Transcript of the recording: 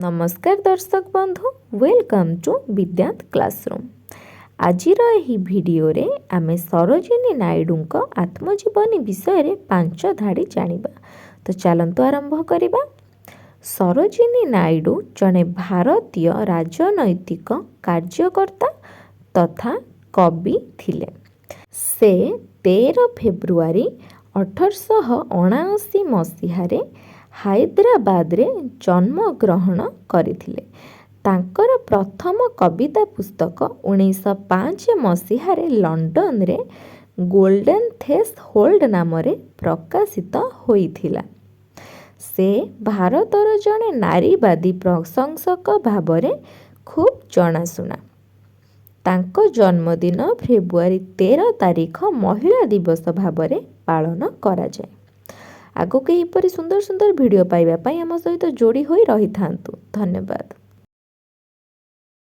नमस्कार दर्शक बंधु, वेलकम टू विद्यांत क्लासरूम। आजिर एही भिडियो रे आमे सरोजिनी नायडू आत्मजीवनी विषय रे 5 धाड़ी जानिबा। तो चलंतु आरंभ करिबा। सरोजिनी नायडू जने भारतीय राजनैतिक कार्यकर्ता तथा कवि थिले। से 13 फेब्रुआरी 1879 मसीहारे हायद्राबाद रे जन्म ग्रहण करथिले। तांकर प्रथम कविता पुस्तक 1905 मसीहारे लंडन रे गोल्डन थ्रेश होल्ड नाम रे प्रकाशित होइथिला। से भारतर जने नारीवादी प्रशंसक भावरे खूब जनाशुना। तांको जन्मदिन फेब्रुआरी 13 तारीख महिला दिवस भावरे पालन करा जाए। आगो के एपरि सुंदर सुंदर वीडियो पाइबा पई हम सहित जोड़ी होई रही थांतु। धन्यवाद।